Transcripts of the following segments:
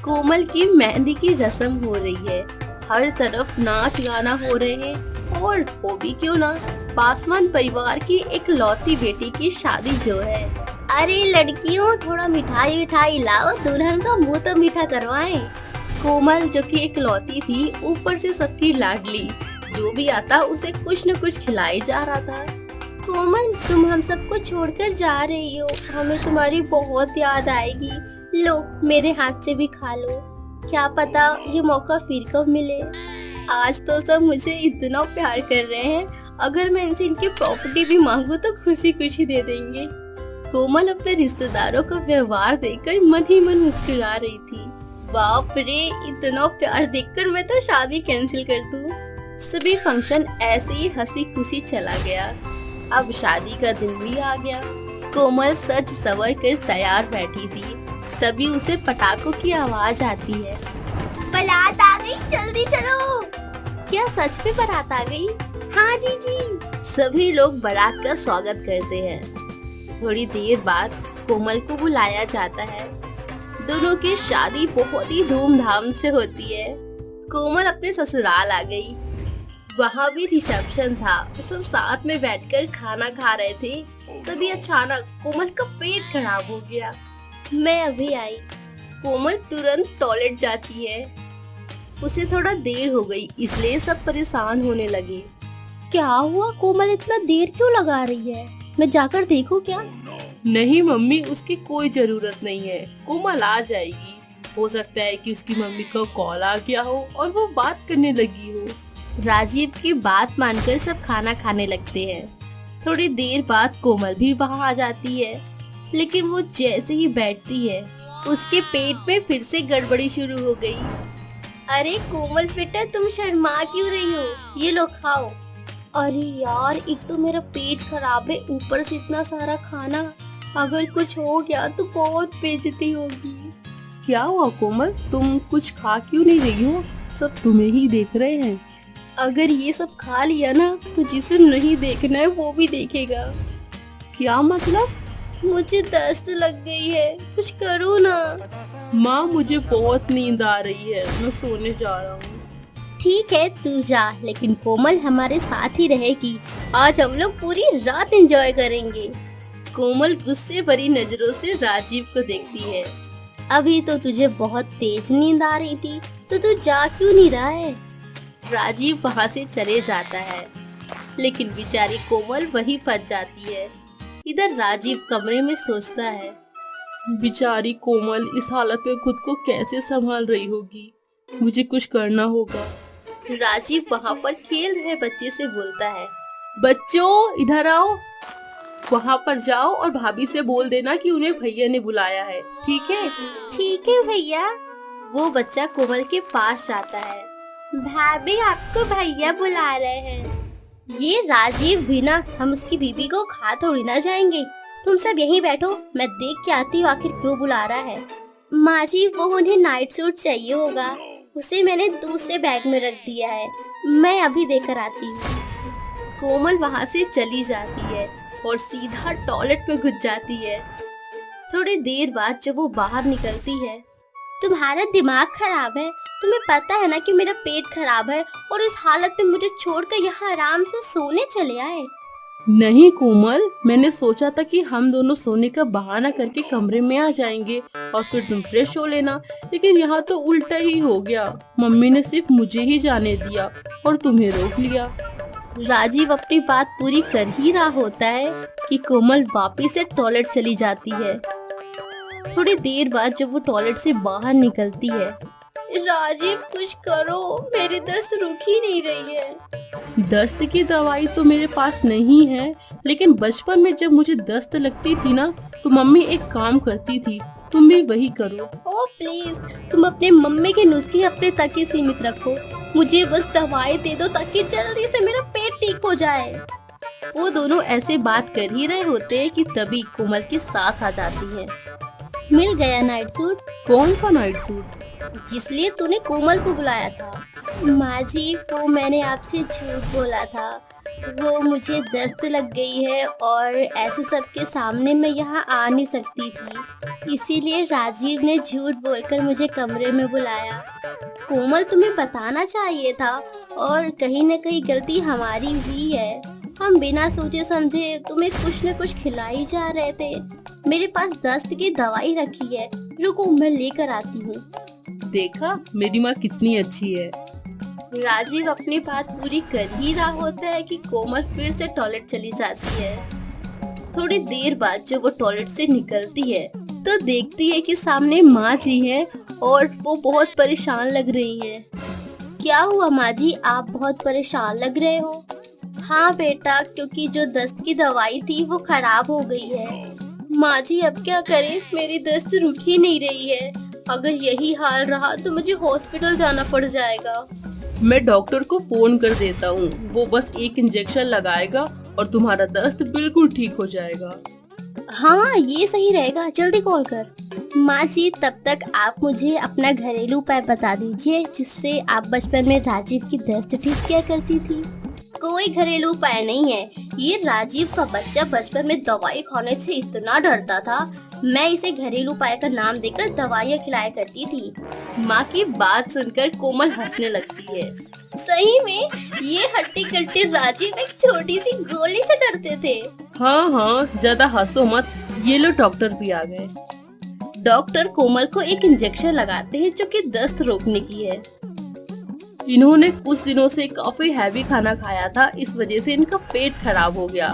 कोमल की मेहंदी की रस्म हो रही है। हर तरफ नाच गाना हो रहे हैं और वो भी क्यों ना, पासवान परिवार की एक लौती बेटी की शादी जो है। अरे लड़कियों, थोड़ा मिठाई विठाई लाओ, दुल्हन का मुंह तो मीठा करवाएं। कोमल जो कि एक लौती थी, ऊपर से सबकी लाडली, जो भी आता उसे कुछ न कुछ खिलाई जा रहा था। कोमल, तुम हम सबको छोड़कर जा रही हो, हमें तुम्हारी बहुत याद आएगी। लो, मेरे हाथ से भी खा लो, क्या पता ये मौका फिर कब मिले। आज तो सब मुझे इतना प्यार कर रहे हैं, अगर मैं इनसे इनकी प्रॉपर्टी भी मांगू तो खुशी खुशी दे देंगे। कोमल अपने रिश्तेदारों का व्यवहार देखकर मन ही मन मुस्कुरा रही थी। बाप रे, इतना प्यार देखकर मैं तो शादी कैंसिल कर दूं। सभी फंक्शन ऐसे ही हंसी खुशी चला गया। अब शादी का दिन भी आ गया। कोमल सज सवर कर तैयार बैठी थी, तभी उसे पटाखों की आवाज आती है। बारात आ गई, जल्दी चलो। क्या सच में बारात आ गई? हाँ जी। सभी लोग बारात का स्वागत करते हैं। थोड़ी देर बाद कोमल को बुलाया जाता है। दोनों की शादी बहुत ही धूमधाम से होती है। कोमल अपने ससुराल आ गई। वहाँ भी रिसेप्शन था, सब साथ में बैठकर खाना खा रहे थे। तभी अचानक कोमल का पेट खराब हो गया। मैं अभी आई। कोमल तुरंत टॉयलेट जाती है। उसे थोड़ा देर हो गई, इसलिए सब परेशान होने लगे। क्या हुआ कोमल, इतना देर क्यों लगा रही है? मैं जाकर देखूं क्या? नहीं मम्मी, उसकी कोई जरूरत नहीं है, कोमल आ जाएगी। हो सकता है कि उसकी मम्मी का कॉल आ गया हो और वो बात करने लगी हो। राजीव की बात मानकर सब खाना खाने लगते हैं। थोड़ी देर बाद कोमल भी वहाँ आ जाती है, लेकिन वो जैसे ही बैठती है, उसके पेट में फिर से गड़बड़ी शुरू हो गई। अरे कोमल बेटा, तुम शर्मा क्यों रही हो? ये लो खाओ। अरे यार, एक तो मेरा पेट खराब है, ऊपर से इतना सारा खाना। अगर कुछ हो गया तो बहुत बेइज्जती होगी। क्या हुआ कोमल, तुम कुछ खा क्यों नहीं रही हो? सब तुम्हें ही देख रहे हैं। अगर ये सब खा लिया ना तो जिसे नहीं देखना है वो भी देखेगा। क्या मतलब? मुझे दस्त लग गई है, कुछ करो ना। माँ, मुझे बहुत नींद आ रही है, मैं सोने जा रहा हूँ। ठीक है, तू जा, लेकिन कोमल हमारे साथ ही रहेगी। आज हम लोग पूरी रात एंजॉय करेंगे। कोमल गुस्से भरी नजरों से राजीव को देखती है। अभी तो तुझे बहुत तेज नींद आ रही थी, तो तू जा क्यों नहीं रहा है? राजीव वहाँ से चले जाता है, लेकिन बेचारी कोमल वहीं फंस जाती है। इधर राजीव कमरे में सोचता है, बेचारी कोमल इस हालत में खुद को कैसे संभाल रही होगी, मुझे कुछ करना होगा। राजीव वहाँ पर खेल रहे बच्चे से बोलता है, बच्चों इधर आओ। वहाँ पर जाओ और भाभी से बोल देना कि उन्हें भैया ने बुलाया है, ठीक है? ठीक है भैया। वो बच्चा कोमल के पास जाता है। भाभी, आपको भैया बुला रहे हैं। ये राजीव भी ना, हम उसकी बीबी को खा थोड़ी ना जाएंगे। तुम सब यहीं बैठो, मैं देख के आती हूँ आखिर क्यों बुला रहा है। माँ जी, वो उन्हें नाइट सूट चाहिए होगा, उसे मैंने दूसरे बैग में रख दिया है, मैं अभी देकर आती हूँ। कोमल वहाँ से चली जाती है और सीधा टॉयलेट में घुस जाती है। थोड़ी देर बाद जब वो बाहर निकलती है, तुम्हारा दिमाग खराब है? तुम्हें पता है ना कि मेरा पेट खराब है, और इस हालत में मुझे छोड़कर यहाँ आराम से सोने चले आए। नहीं कोमल, मैंने सोचा था कि हम दोनों सोने का बहाना करके कमरे में आ जाएंगे और फिर तुम फ्रेश हो लेना, लेकिन यहाँ तो उल्टा ही हो गया। मम्मी ने सिर्फ मुझे ही जाने दिया और तुम्हें रोक लिया। राजीव अपनी बात पूरी कर ही रहा होता है कि कोमल वापस से टॉयलेट चली जाती है। थोड़ी देर बाद जब वो टॉयलेट से बाहर निकलती है, राजीव कुछ करो, मेरी दस्त रुक ही नहीं रही है। दस्त की दवाई तो मेरे पास नहीं है, लेकिन बचपन में जब मुझे दस्त लगती थी ना, तो मम्मी एक काम करती थी, तुम भी वही करो। ओह प्लीज, तुम अपने मम्मी के नुस्खे अपने तक ही सीमित रखो। मुझे बस दवाई दे दो ताकि जल्दी से मेरा पेट ठीक हो जाए। वो दोनों ऐसे बात कर ही रहे होते हैं कि तभी कोमल की सास आ जाती है। मिल गया नाइट सूट? कौन सा नाइट सूट? जिसलिए तूने कोमल को बुलाया था। माँ जी, वो मैंने आपसे झूठ बोला था, वो मुझे दस्त लग गई है और ऐसे सबके सामने मैं यहाँ आ नहीं सकती थी, इसीलिए राजीव ने झूठ बोलकर मुझे कमरे में बुलाया। कोमल, तुम्हें बताना चाहिए था, और कहीं न कहीं गलती हमारी भी है। हम बिना सोचे समझे तुम्हें कुछ न कुछ खिलाई जा रहे थे। मेरे पास दस्त की दवाई रखी है, रुको मैं लेकर आती हूँ। देखा मेरी माँ कितनी अच्छी है। राजीव अपनी बात पूरी कर ही रहा होता है कि कोमल फिर से टॉयलेट चली जाती है। थोड़ी देर बाद जब वो टॉयलेट से निकलती है तो देखती है कि सामने माँ जी है और वो बहुत परेशान लग रही हैं। क्या हुआ माँ जी, आप बहुत परेशान लग रहे हो? हाँ बेटा, क्योंकि जो दस्त की दवाई थी वो खराब हो गई है। माँ जी अब क्या करें, मेरी दस्त रुक ही नहीं रही है। अगर यही हाल रहा तो मुझे हॉस्पिटल जाना पड़ जाएगा। मैं डॉक्टर को फोन कर देता हूँ, वो बस एक इंजेक्शन लगाएगा और तुम्हारा दस्त बिल्कुल ठीक हो जाएगा। हाँ ये सही रहेगा, जल्दी कॉल कर। माँ जी तब तक आप मुझे अपना घरेलू उपाय बता दीजिए जिससे आप बचपन में राजीव की दस्त ठीक किया करती थी। कोई घरेलू उपाय नहीं है, ये राजीव का बच्चा बचपन में दवाई खाने से इतना डरता था, मैं इसे घरेलू उपाय का नाम देकर दवाइयाँ खिलाया करती थी। माँ की बात सुनकर कोमल हंसने लगती है। सही में ये हट्टी कट्टी राजीव एक छोटी सी गोली से डरते थे। हाँ हाँ, ज्यादा हंसो मत, ये लो डॉक्टर भी आ गए। डॉक्टर कोमल को एक इंजेक्शन लगाते हैं जो कि दस्त रोकने की है। इन्होंने कुछ दिनों से काफी हैवी खाना खाया था, इस वजह से इनका पेट खराब हो गया।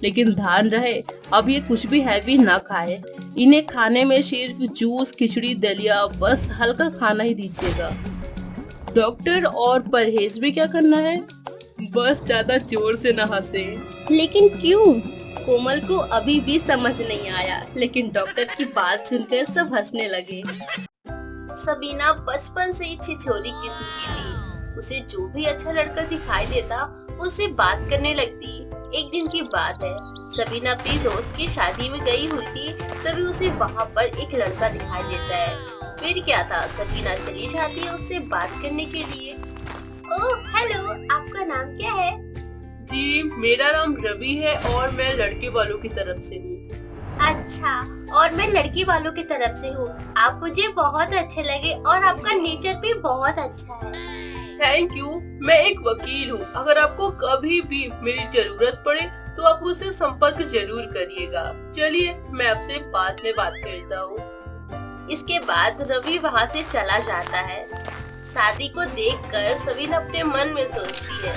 लेकिन ध्यान रहे अब ये कुछ भी हैवी ना खाए। इन्हें खाने में सिर्फ जूस, खिचड़ी, दलिया, बस हल्का खाना ही दीजिएगा। डॉक्टर, और परहेज भी क्या करना है? बस ज्यादा जोर से न हंसे। लेकिन क्यों? कोमल को अभी भी समझ नहीं आया, लेकिन डॉक्टर की बात सुनकर सब हंसने लगे। सबीना बचपन से ही छिछोली किस्म की थी। उसे जो भी अच्छा लड़का दिखाई देता उससे बात करने लगती। एक दिन की बात है, सबीना अपनी दोस्त की शादी में गई हुई थी, तभी उसे वहाँ पर एक लड़का दिखाई देता है। फिर क्या था, सबीना चली जाती है उससे बात करने के लिए। ओह हेलो, आपका नाम क्या है? जी मेरा नाम रवि है और मैं लड़के वालों की तरफ से हूँ। अच्छा, और मैं लड़की वालों की तरफ से हूँ। आप मुझे बहुत अच्छे लगे और आपका नेचर भी बहुत अच्छा है। Thank you. मैं एक वकील हूँ, अगर आपको कभी भी मेरी जरूरत पड़े तो आप मुझसे संपर्क जरूर करिएगा। चलिए मैं आपसे बाद में बात करता हूँ। इसके बाद रवि वहाँ से चला जाता है। शादी को देखकर सबीना अपने मन में सोचती है,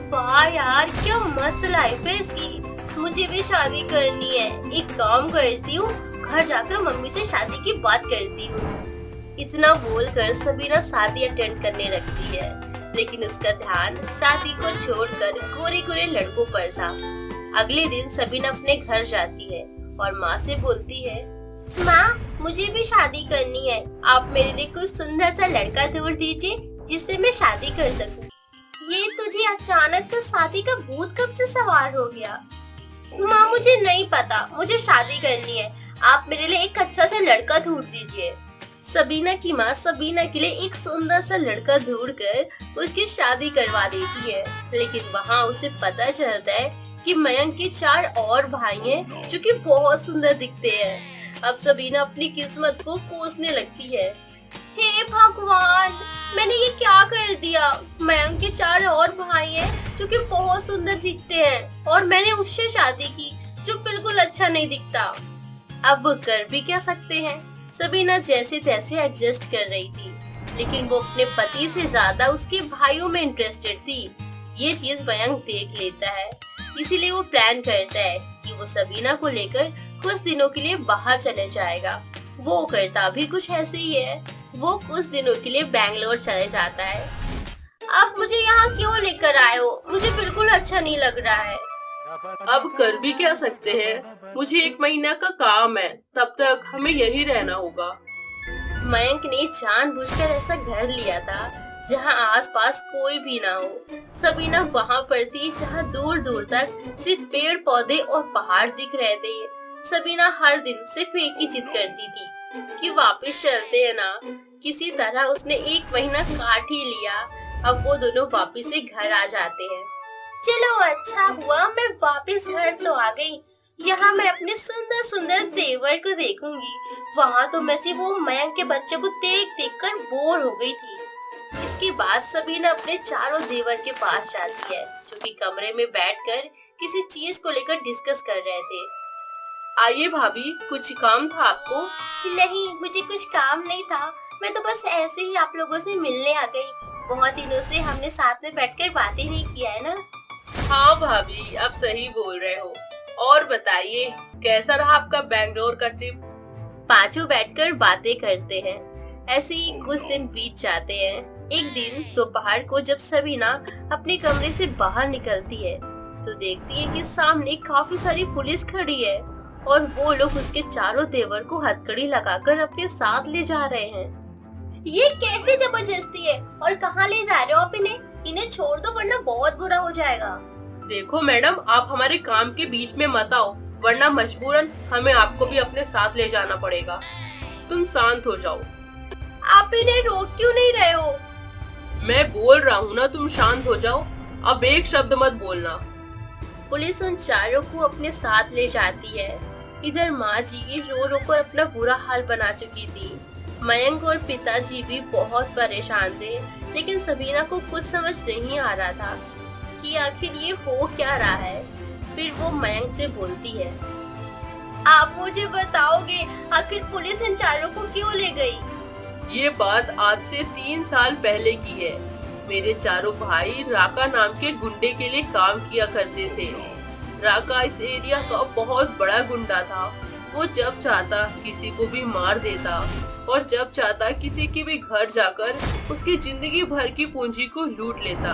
वाह यार क्या मस्त लाइफ है इसकी, मुझे भी शादी करनी है। एक काम करती हूँ, घर जाकर मम्मी से शादी की बात करती हूँ। इतना बोलकर सबीना शादी अटेंड करने लगती है, लेकिन उसका ध्यान शादी को छोड़कर गोरे गोरे लड़कों पर था। अगले दिन सबीना अपने घर जाती है और माँ से बोलती है, माँ मुझे भी शादी करनी है, आप मेरे लिए कुछ सुंदर सा लड़का ढूंढ दीजिए जिससे मैं शादी कर सकूं। ये तुझे अचानक से शादी का भूत कब से सवार हो गया? माँ मुझे नहीं पता, मुझे शादी करनी है, आप मेरे लिए एक अच्छा सा लड़का ढूंढ दीजिए। सबीना की माँ सबीना के लिए एक सुंदर सा लड़का ढूंढकर उसकी शादी करवा देती है, लेकिन वहाँ उसे पता चलता है कि मयंक के 4 और भाई हैं जो कि बहुत सुंदर दिखते हैं। अब सबीना अपनी किस्मत को कोसने लगती है। हे भगवान, मैंने ये क्या कर दिया? मयंक के 4 और भाई हैं जो कि बहुत सुंदर दिखते हैं और मैंने उससे शादी की जो बिल्कुल अच्छा नहीं दिखता। अब कर भी क्या सकते हैं? सबीना जैसे तैसे एडजस्ट कर रही थी, लेकिन वो अपने पति से ज्यादा उसके भाइयों में इंटरेस्टेड थी। ये चीज मयंक देख लेता है, इसीलिए वो प्लान करता है कि वो सबीना को लेकर कुछ दिनों के लिए बाहर चले जाएगा। वो करता भी कुछ ऐसे ही है, वो कुछ दिनों के लिए बैंगलोर चले जाता है। आप मुझे यहाँ क्यों लेकर आए हो? मुझे बिल्कुल अच्छा नहीं लग रहा है। अब कर भी क्या सकते हैं, मुझे 1 महीना का काम है, तब तक हमें यही रहना होगा। मयंक ने जानबूझकर ऐसा घर लिया था जहाँ आसपास कोई भी ना हो। सबीना वहाँ पर थी जहाँ दूर दूर तक सिर्फ पेड़ पौधे और पहाड़ दिख रहे थे। सबीना हर दिन सिर्फ एक ही जिद करती थी कि वापस चलते हैं ना। किसी तरह उसने 1 महीना काट ही लिया। अब वो दोनों वापस से घर आ जाते हैं। चलो अच्छा हुआ मैं वापस घर तो आ गई। यहाँ मैं अपने सुंदर सुंदर देवर को देखूंगी। वहाँ तो मैं सिर्फ वो मयंक के बच्चे को देख देख कर बोर हो गई थी। इसके बाद सबीना अपने चारों देवर के पास जाती है, जो कि कमरे में बैठकर किसी चीज को लेकर डिस्कस कर रहे थे। आइए भाभी, कुछ काम था आपको? नहीं, मुझे कुछ काम नहीं था। मैं तो बस ऐसे ही आप लोगों से मिलने आ गई। बहुत दिनों से हमने साथ में बैठकर बातें नहीं किया है ना। हाँ भाभी, आप सही बोल रहे हो। और बताइए, कैसा रहा आपका बैंगलोर का ट्रिप? पांचों बैठकर बातें करते हैं। ऐसे ही कुछ दिन बीत जाते हैं। एक दिन दोपहर को जब सबीना अपने कमरे से बाहर निकलती है तो देखती है कि सामने काफी सारी पुलिस खड़ी है और वो लोग उसके चारों देवर को हथकड़ी लगाकर अपने साथ ले जा रहे हैं। ये कैसे जबरदस्ती है और कहाँ ले जा रहे हो आप इन्हें? इन्हें छोड़ दो वरना बहुत बुरा हो जाएगा। देखो मैडम, आप हमारे काम के बीच में मत आओ, वरना मजबूरन हमें आपको भी अपने साथ ले जाना पड़ेगा। तुम शांत हो जाओ। आप इन्हें रोक क्यों नहीं रहे हो? मैं बोल रहा हूँ ना, तुम शांत हो जाओ। अब एक शब्द मत बोलना। पुलिस उन चारों को अपने साथ ले जाती है। इधर माँ जी रो रो कर अपना बुरा हाल बना चुकी थी। मयंक और पिताजी भी बहुत परेशान थे, लेकिन सबीना को कुछ समझ नहीं आ रहा था कि आखिर ये हो क्या रहा है। फिर वो मयंक से बोलती है, आप मुझे बताओगे आखिर पुलिस इन चारों को क्यों ले गई? ये बात आज से 3 साल पहले की है। मेरे चारों भाई राका नाम के गुंडे के लिए काम किया करते थे। राका इस एरिया का बहुत बड़ा गुंडा था। वो जब चाहता किसी को भी मार देता और जब चाहता किसी के भी घर जाकर उसकी जिंदगी भर की पूंजी को लूट लेता।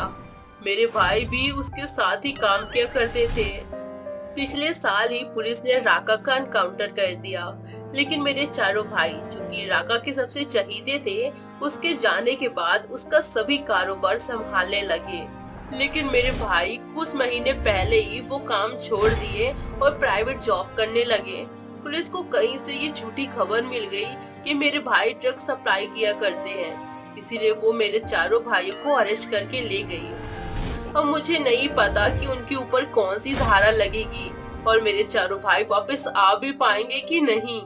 मेरे भाई भी उसके साथ ही काम किया करते थे। पिछले साल ही पुलिस ने राका का एनकाउंटर कर दिया, लेकिन मेरे चारों भाई, जो कि राका के सबसे चहीते थे, उसके जाने के बाद उसका सभी कारोबार संभालने लगे। लेकिन मेरे भाई कुछ महीने पहले ही वो काम छोड़ दिए और प्राइवेट जॉब करने लगे। पुलिस को कहीं से ये झूठी खबर मिल गई कि मेरे भाई ड्रग सप्लाई किया करते हैं, इसीलिए वो मेरे चारों भाइयों को अरेस्ट करके ले गई। अब मुझे नहीं पता कि उनके ऊपर कौन सी धारा लगेगी और मेरे चारों भाई वापस आ भी पाएंगे कि नहीं।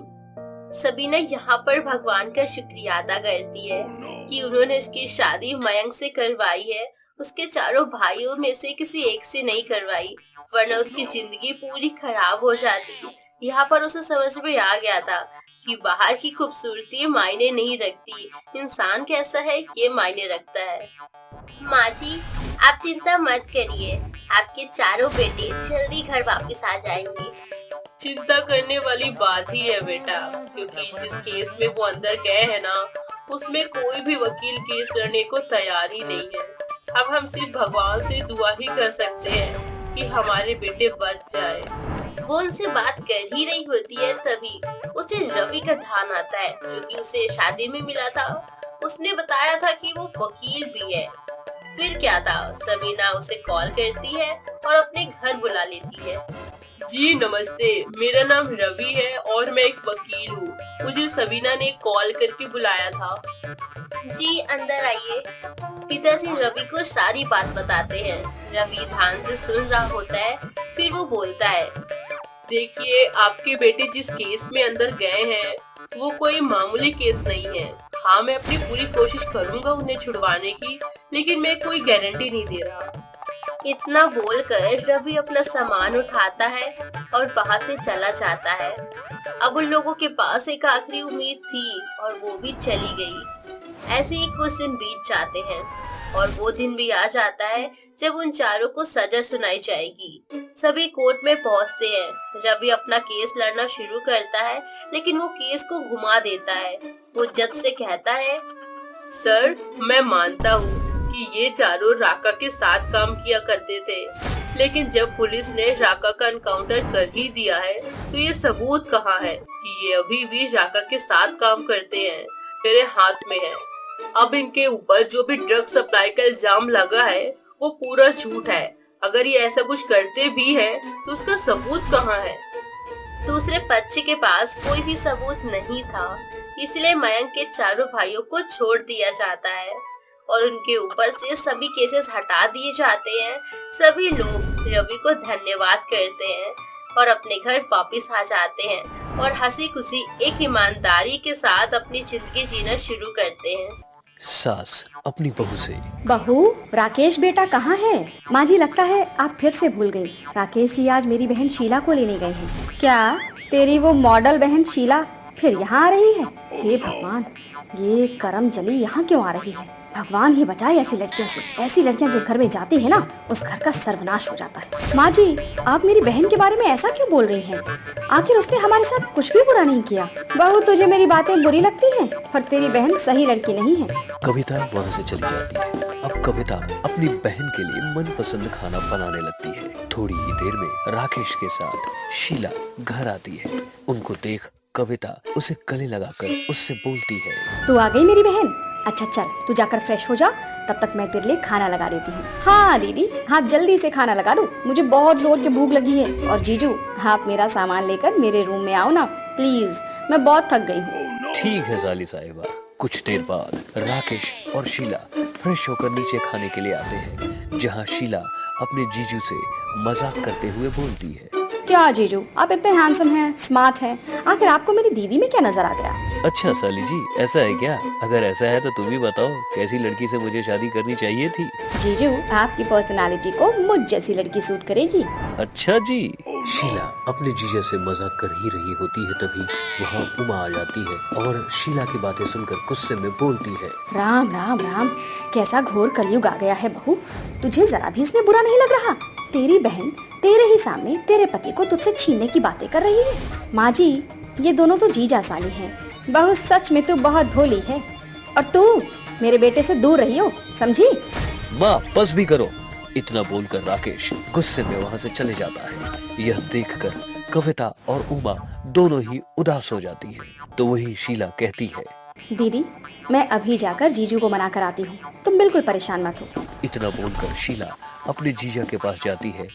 सबीना यहाँ पर भगवान का शुक्रिया अदा करती है कि उन्होंने उसकी शादी मयंक से करवाई है, उसके चारों भाइयों में से किसी एक से नहीं करवाई, वरना उसकी जिंदगी पूरी खराब हो जाती। यहाँ पर उसे समझ में आ गया था कि बाहर की खूबसूरती मायने नहीं रखती, इंसान कैसा है ये मायने रखता है। माँ जी, आप चिंता मत करिए, आपके चारों बेटे जल्दी घर वापस आ जाएंगे। चिंता करने वाली बात ही है बेटा, क्योंकि जिस केस में वो अंदर गए हैं ना, उसमें कोई भी वकील केस लड़ने को तैयार ही नहीं है। अब हम सिर्फ भगवान से दुआ ही कर सकते हैं कि हमारे बेटे बच जाए। वो उनसे बात कर ही रही होती है, तभी उसे रवि का ध्यान आता है, जो कि उसे शादी में मिला था। उसने बताया था कि वो वकील भी है। फिर क्या था, सबीना उसे कॉल करती है और अपने घर बुला लेती है। जी नमस्ते, मेरा नाम रवि है और मैं एक वकील हूँ। मुझे सबीना ने कॉल करके बुलाया था। जी अंदर आइए। पिताजी रवि को सारी बात बताते हैं। रवि ध्यान से सुन रहा होता है, फिर वो बोलता है, देखिए, आपके बेटे जिस केस में अंदर गए हैं वो कोई मामूली केस नहीं है। हाँ, मैं अपनी पूरी कोशिश करूँगा उन्हें छुड़वाने की, लेकिन मैं कोई गारंटी नहीं दे रहा। इतना बोलकर रवि अपना सामान उठाता है और वहाँ से चला जाता है। अब उन लोगों के पास एक आखिरी उम्मीद थी और वो भी चली गई। ऐसे ही कुछ दिन बीत जाते हैं और वो दिन भी आ जाता है जब उन चारों को सजा सुनाई जाएगी। सभी कोर्ट में पहुँचते हैं। रवि अपना केस लड़ना शुरू करता है, लेकिन वो केस को घुमा देता है। वो जज से कहता है, सर, मैं मानता हूँ कि ये चारों राका के साथ काम किया करते थे, लेकिन जब पुलिस ने राका का एनकाउंटर कर ही दिया है तो ये सबूत कहाँ है कि ये अभी भी राका के साथ काम करते हैं? मेरे हाथ में है। अब इनके ऊपर जो भी ड्रग सप्लाई का इल्जाम लगा है वो पूरा झूठ है। अगर ये ऐसा कुछ करते भी है तो उसका सबूत कहाँ है? दूसरे पक्ष के पास कोई भी सबूत नहीं था, इसलिए मयंक के चारों भाइयों को छोड़ दिया जाता है। और उनके ऊपर से सभी केसेस हटा दिए जाते हैं। सभी लोग रवि को धन्यवाद करते हैं और अपने घर वापस आ जाते हैं और हंसी खुशी एक ईमानदारी के साथ अपनी जिंदगी जीना शुरू करते हैं। सास अपनी बहू से। बहू, राकेश बेटा कहाँ है? माँ जी, लगता है आप फिर से भूल गई। राकेश जी आज मेरी बहन शीला को लेने गए हैं। क्या तेरी वो मॉडल बहन शीला फिर यहाँ आ रही है? हे भगवान, ये करम जली यहाँ क्यों आ रही है? भगवान ही बचाए ऐसी लड़कियों से। ऐसी लड़कियाँ जिस घर में जाती है ना, उस घर का सर्वनाश हो जाता है। माँ जी, आप मेरी बहन के बारे में ऐसा क्यों बोल रही हैं? आखिर उसने हमारे साथ कुछ भी बुरा नहीं किया। बहू, तुझे मेरी बातें बुरी लगती हैं, पर तेरी बहन सही लड़की नहीं है। कविता वहाँ से चली जाती है। अब कविता अपनी बहन के लिए मनपसंद खाना बनाने लगती है। थोड़ी ही देर में राकेश के साथ शीला घर आती है। उनको देख कविता उसे गले लगाकर उससे बोलती है, तू आ गई मेरी बहन? अच्छा चल, तू जाकर फ्रेश हो जा, तब तक मैं तेरे लिए खाना लगा देती हूँ। हाँ दीदी, आप जल्दी से खाना लगा दो, मुझे बहुत जोर की भूख लगी है। और जीजू, आप मेरा सामान लेकर मेरे रूम में आओ ना प्लीज, मैं बहुत थक गई हूँ। ठीक है साली साहिबा। कुछ देर बाद राकेश और शीला फ्रेश होकर नीचे खाने के लिए आते हैं, जहाँ शीला अपने जीजू से मजाक करते हुए बोलती है, क्या जीजू, आप इतने हैंडसम हैं, स्मार्ट हैं, आखिर आपको मेरी दीदी में क्या नजर आ गया? अच्छा साली जी, ऐसा है क्या? अगर ऐसा है तो तुम भी बताओ, कैसी लड़की से मुझे शादी करनी चाहिए थी? जीजू, आपकी पर्सनालिटी को मुझ जैसी लड़की सूट करेगी। अच्छा जी। शीला अपने जीजा से मजाक कर ही रही होती है, तभी वहाँ उमा आ जाती है और शीला की बातें सुनकर गुस्से में बोलती है, राम राम राम, कैसा घोर कलयुग आ गया है बहू। तुझे जरा भी इसमें बुरा नहीं लग रहा? तेरी बहन तेरे ही सामने तेरे पति को तुझसे छीनने की बातें कर रही है। माँ जी, ये दोनों तो जीजा साली हैं। बहू, सच में तू बहुत भोली है, और तू मेरे बेटे से दूर रही हो, समझी? माँ बस भी करो। इतना बोलकर राकेश गुस्से में वहाँ से चले जाता है। यह देखकर कविता और उमा दोनों ही उदास हो जाती हैं। तो वही शीला कहती है, दीदी, मैं अभी जाकर जीजू को मना कर आती हूँ, तुम बिल्कुल परेशान मत हो। इतना बोलकर शीला अपने जीजा के पास जाती है,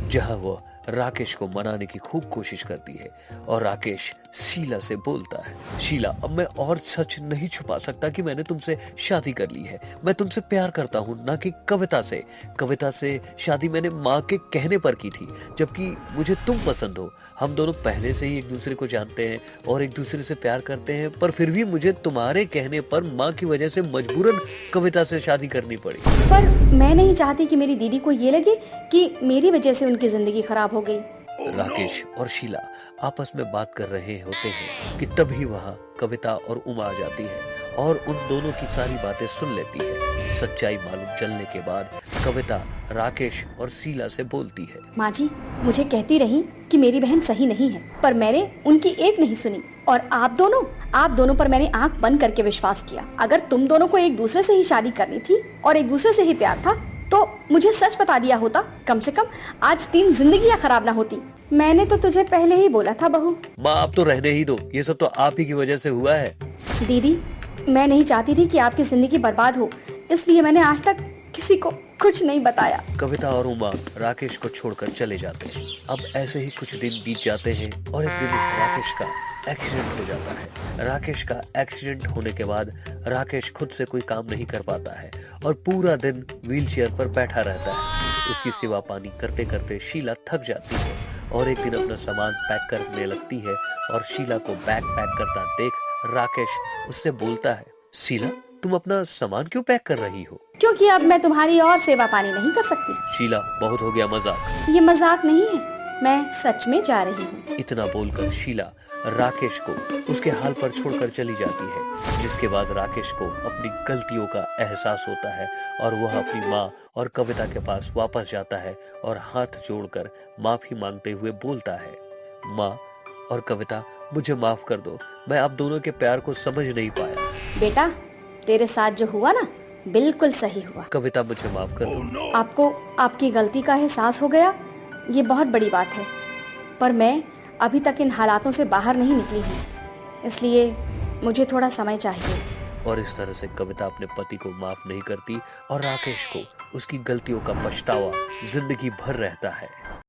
जहाँ वह राकेश को मनाने की खूब कोशिश करती है और राकेश शीला से बोलता है, शीला, अब मैं और सच नहीं छुपा सकता कि मैंने तुमसे शादी कर ली है। मैं तुमसे प्यार करता हूँ, ना कि कविता से। कविता से शादी मैंने माँ के कहने पर की थी, जबकि मुझे तुम पसंद हो। हम दोनों पहले से ही एक दूसरे को जानते हैं और एक दूसरे से प्यार करते हैं, पर फिर भी मुझे तुम्हारे कहने पर माँ की वजह से मजबूरन कविता से शादी करनी पड़ी। पर मैं नहीं चाहती कि मेरी दीदी को ये लगे कि मेरी वजह से उनकी जिंदगी खराब हो गई। राकेश और शीला आपस में बात कर रहे होते हैं कि तभी वहाँ कविता और उमा आ जाती है और उन दोनों की सारी बातें सुन लेती है। सच्चाई मालूम चलने के बाद कविता राकेश और शीला से बोलती है, माँ जी, मुझे कहती रही कि मेरी बहन सही नहीं है, पर मैंने उनकी एक नहीं सुनी, और आप दोनों पर मैंने आंख बंद करके विश्वास किया। अगर तुम दोनों को एक दूसरे से ही शादी करनी थी और एक दूसरे से ही प्यार था, तो मुझे सच बता दिया होता, कम से कम आज 3 जिंदगियां खराब ना होती। मैंने तो तुझे पहले ही बोला था बहू। माँ आप तो रहने ही दो, ये सब तो आप ही की वजह से हुआ है। दीदी, मैं नहीं चाहती थी कि आपकी जिंदगी बर्बाद हो, इसलिए मैंने आज तक किसी को कुछ नहीं बताया। कविता और उमा राकेश को छोड़कर चले जाते हैं। अब ऐसे ही कुछ दिन बीत जाते हैं और एक दिन राकेश का एक्सीडेंट हो जाता है। राकेश का एक्सीडेंट होने के बाद राकेश खुद से कोई काम नहीं कर पाता है और पूरा दिन व्हीलचेयर पर बैठा रहता है। उसकी सेवा पानी करते करते शीला थक जाती है और एक दिन अपना सामान पैक करने लगती है और शीला को बैग पैक करता देख राकेश उससे बोलता है, शीला, तुम अपना सामान क्यों पैक कर रही हो? क्योंकि अब मैं तुम्हारी और सेवा पानी नहीं कर सकती। शीला, बहुत हो गया मजाक। ये मजाक नहीं है, मैं सच में जा रही हूँ। इतना बोलकर शीला राकेश को उसके हाल पर छोड़कर चली जाती है, जिसके बाद राकेश को अपनी गलतियों का एहसास होता है और वह अपनी माँ और कविता के पास वापस जाता है और हाथ जोड़कर माफी मांगते हुए बोलता है, माँ और कविता, मुझे माफ कर दो, मैं आप दोनों के प्यार को समझ नहीं पाया। बेटा, तेरे साथ जो हुआ ना, बिल्कुल सही हुआ। कविता, मुझे माफ कर दो। आपको आपकी गलती का एहसास हो गया, ये बहुत बड़ी बात है, पर मैं अभी तक इन हालातों से बाहर नहीं निकली हूँ, इसलिए मुझे थोड़ा समय चाहिए। और इस तरह से कविता अपने पति को माफ नहीं करती और राकेश को उसकी गलतियों का पछतावा जिंदगी भर रहता है।